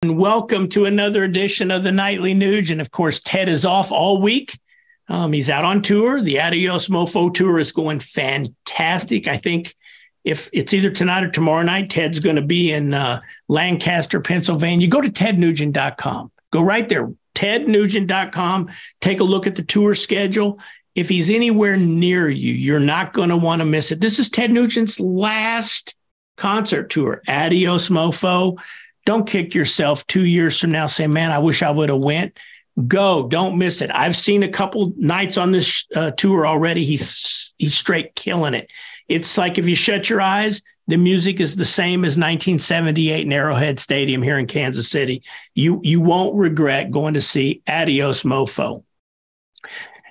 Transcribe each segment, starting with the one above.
And welcome to another edition of the Nightly Nuge. And of course, Ted is off all week. He's out on tour. The Adios Mofo tour is going fantastic. I think if it's either tonight or tomorrow night, Ted's going to be in Lancaster, Pennsylvania. Go to tednugent.com. Go right there, tednugent.com. Take a look at the tour schedule. If he's anywhere near you, you're not going to want to miss it. This is Ted Nugent's last concert tour, Adios Mofo. Don't kick yourself 2 years from now saying, man, I wish I would have went. Go. Don't miss it. I've seen a couple nights on this tour already. He's straight killing it. It's like if you shut your eyes, the music is the same as 1978 in Arrowhead Stadium here in Kansas City. You won't regret going to see Adios Mofo.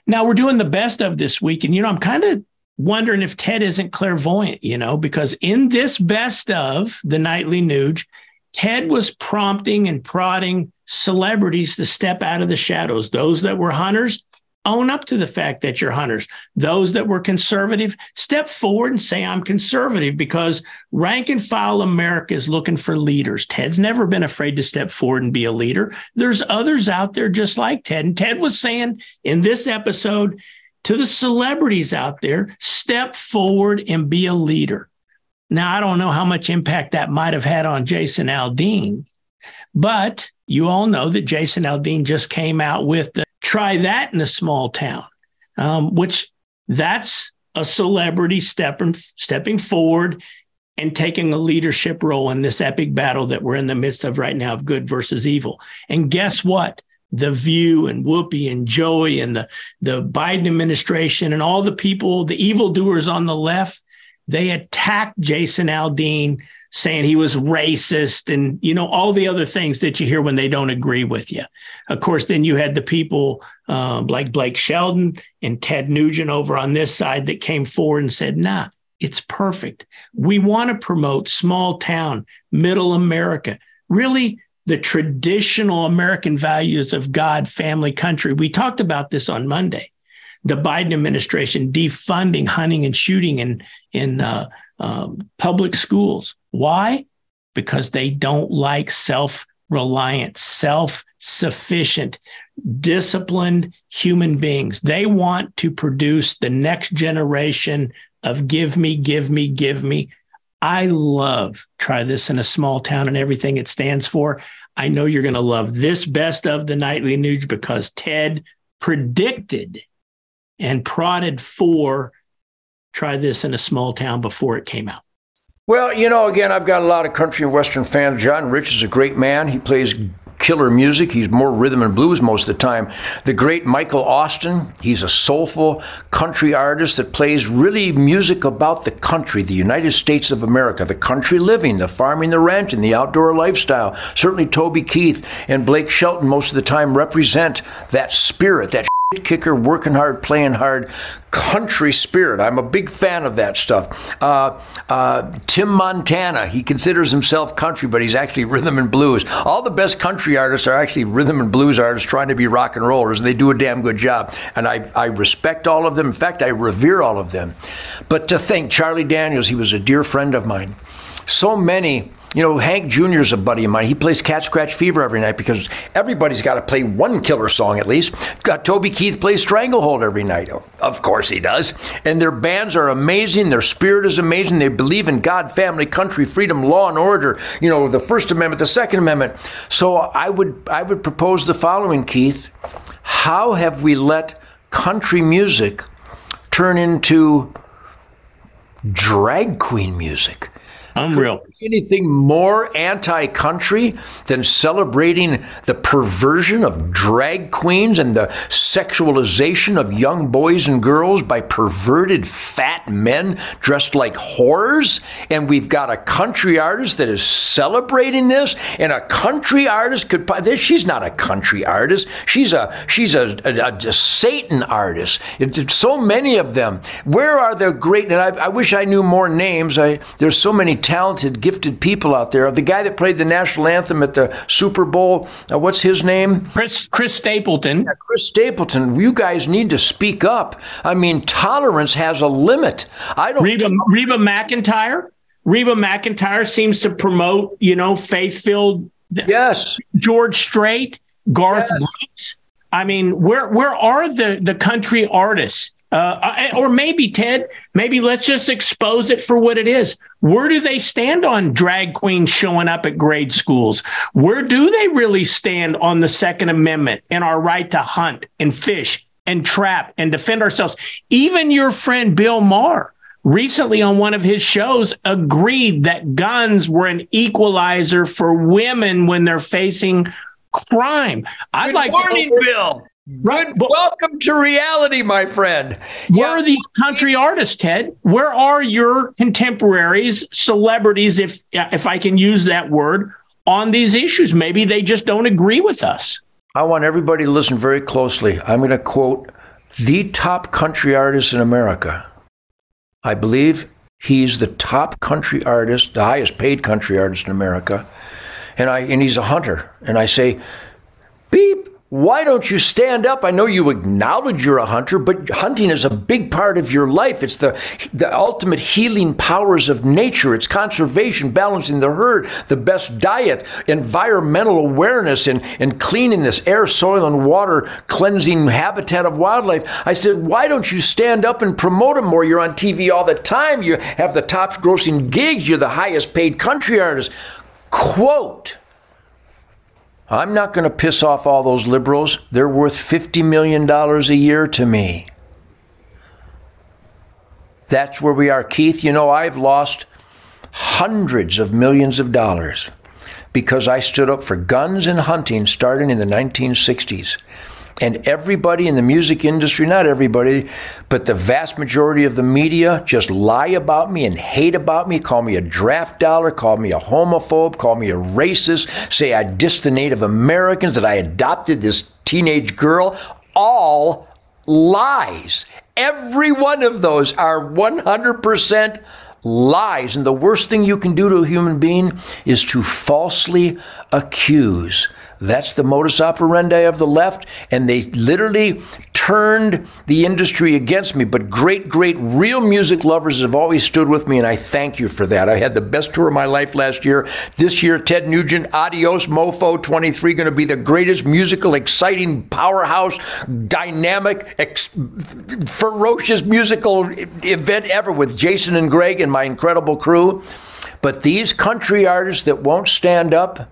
Now, we're doing the best of this week. And, I'm kind of wondering if Ted isn't clairvoyant, because in this best of the Nightly Nuge, Ted was prompting and prodding celebrities to step out of the shadows. Those that were hunters, own up to the fact that you're hunters. Those that were conservative, step forward and say, I'm conservative, because rank and file America is looking for leaders. Ted's never been afraid to step forward and be a leader. There's others out there just like Ted. And Ted was saying in this episode to the celebrities out there, step forward and be a leader. Now, I don't know how much impact that might have had on Jason Aldean, but you all know that Jason Aldean just came out with the Try That in a Small Town, which that's a celebrity stepping forward and taking a leadership role in this epic battle that we're in the midst of right now of good versus evil. And guess what? The View and Whoopi and Joey and the Biden administration and all the people, the evildoers on the left, they attacked Jason Aldean, saying he was racist and, all the other things that you hear when they don't agree with you. Of course, then you had the people like Blake Sheldon and Ted Nugent over on this side that came forward and said, nah, it's perfect. We want to promote small town, middle America, really the traditional American values of God, family, country. We talked about this on Monday. The Biden administration defunding hunting and shooting in public schools. Why? Because they don't like self-reliant, self-sufficient, disciplined human beings. They want to produce the next generation of give me, give me, give me. I love Try This in a Small Town and everything it stands for. I know you're going to love this best of the Nightly Nuge because Ted predicted and prodded for Try This in a Small Town before it came out. Well, again, I've got a lot of country and Western fans. John Rich is a great man. He plays killer music. He's more rhythm and blues most of the time. The great Michael Austin, he's a soulful country artist that plays really music about the country, the United States of America, the country living, the farming, the ranching, the outdoor lifestyle. Certainly Toby Keith and Blake Shelton most of the time represent that spirit, that kicker, working hard, playing hard, country spirit. I'm a big fan of that stuff. Tim Montana, he considers himself country, but he's actually rhythm and blues. All the best country artists are actually rhythm and blues artists trying to be rock and rollers, and they do a damn good job. And I respect all of them. In fact, I revere all of them. But to think, Charlie Daniels, he was a dear friend of mine. So many. Hank Jr. is a buddy of mine. He plays Cat Scratch Fever every night because everybody's got to play one killer song at least. Toby Keith plays Stranglehold every night. Of course he does. And their bands are amazing. Their spirit is amazing. They believe in God, family, country, freedom, law and order. The First Amendment, the Second Amendment. So I would propose the following, Keith. How have we let country music turn into drag queen music? Unreal. Anything more anti-country than celebrating the perversion of drag queens and the sexualization of young boys and girls by perverted fat men dressed like whores? And we've got a country artist that is celebrating this, and a country artist could buy this. She's not a country artist. She's a Satan artist. So many of them. Where are the great? And I wish I knew more names. There's so many talented, gifted people out there. The guy that played the national anthem at the Super Bowl, what's his name? Chris Stapleton. Yeah, Chris Stapleton. You guys need to speak up. I mean, tolerance has a limit. Reba McEntire. Reba McEntire seems to promote, faith-filled Yes. George Strait, Garth Brooks. I mean, where are the country artists? Or maybe, Ted, maybe let's just expose it for what it is. Where do they stand on drag queens showing up at grade schools? Where do they really stand on the Second Amendment and our right to hunt and fish and trap and defend ourselves? Even your friend Bill Maher recently on one of his shows agreed that guns were an equalizer for women when they're facing crime. Good morning, Bill. Welcome to reality, my friend. Where are these country artists, Ted? Where are your contemporaries, celebrities, if I can use that word, on these issues? Maybe they just don't agree with us. I want everybody to listen very closely. I'm going to quote the top country artist in America. I believe he's the top country artist, the highest paid country artist in America. And he's a hunter. And I say, beep. Why don't you stand up? I know you acknowledge you're a hunter, but hunting is a big part of your life. It's the ultimate healing powers of nature. It's conservation, balancing the herd, the best diet, environmental awareness, and cleaning this air, soil, and water, cleansing habitat of wildlife. I said, why don't you stand up and promote them more? You're on TV all the time. You have the top grossing gigs. You're the highest paid country artist. Quote, I'm not going to piss off all those liberals. They're worth $50 million a year to me. That's where we are, Keith. You know, I've lost hundreds of millions of dollars because I stood up for guns and hunting starting in the 1960s. And everybody in the music industry, not everybody, but the vast majority of the media just lie about me and hate about me, call me a draft dollar, call me a homophobe, call me a racist, say I dissed the Native Americans, that I adopted this teenage girl. All lies. Every one of those are 100% lies. And the worst thing you can do to a human being is to falsely accuse. That's the modus operandi of the left, and they literally turned the industry against me. But great, real music lovers have always stood with me, and I thank you for that. I had the best tour of my life last year. This year, Ted Nugent, Adios Mofo 23, going to be the greatest musical, exciting, powerhouse, dynamic, ferocious musical event ever with Jason and Greg and my incredible crew. But these country artists that won't stand up,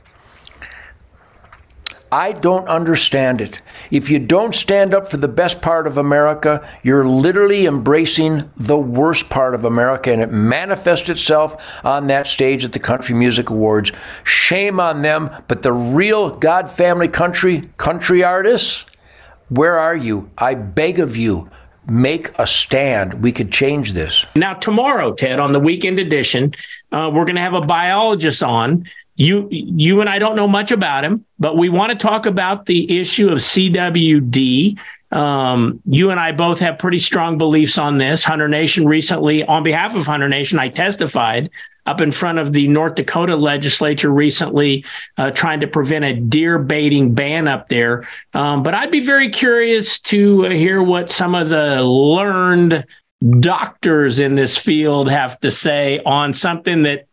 I don't understand it. If you don't stand up for the best part of America, you're literally embracing the worst part of America, and it manifests itself on that stage at the Country Music Awards. Shame on them, but the real God family country artists, where are you? I beg of you, make a stand. We could change this. Now, tomorrow, Ted, on the weekend edition, we're going to have a biologist on. You and I don't know much about him, but we want to talk about the issue of CWD. You and I both have pretty strong beliefs on this. Hunter Nation recently, on behalf of Hunter Nation, I testified up in front of the North Dakota legislature recently, trying to prevent a deer baiting ban up there. But I'd be very curious to hear what some of the learned doctors in this field have to say on something that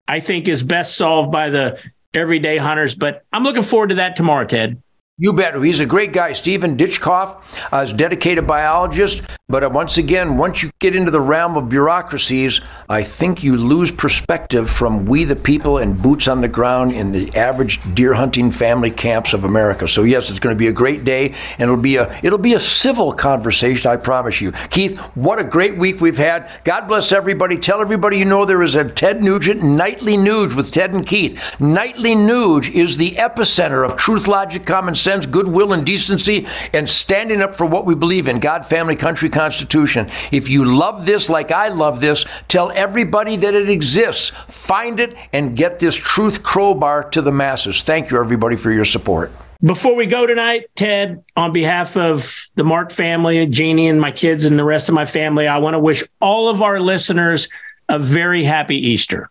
I think is best solved by the everyday hunters. But I'm looking forward to that tomorrow, Ted. You bet. He's a great guy. Stephen Ditchkoff is a dedicated biologist. But once again, once you get into the realm of bureaucracies, I think you lose perspective from we the people and boots on the ground in the average deer hunting family camps of America. So yes, it's going to be a great day, and it'll be a civil conversation, I promise you. Keith, what a great week we've had. God bless everybody. Tell everybody you know there is a Ted Nugent Nightly Nuge with Ted and Keith. Nightly Nuge is the epicenter of truth, logic, common sense, goodwill, and decency, and standing up for what we believe in, God, family, country, Constitution. If you love this like I love this, tell everybody that it exists. Find it and get this truth crowbar to the masses. Thank you, everybody, for your support. Before we go tonight, Ted, on behalf of the Mark family, Jeannie and my kids and the rest of my family, I want to wish all of our listeners a very happy Easter.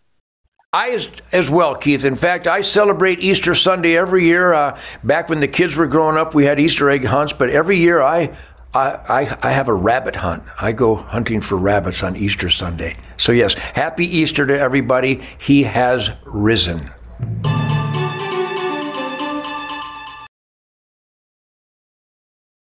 I as well, Keith. In fact, I celebrate Easter Sunday every year. Back when the kids were growing up, we had Easter egg hunts, but every year I have a rabbit hunt. I go hunting for rabbits on Easter Sunday. So yes, happy Easter to everybody. He has risen.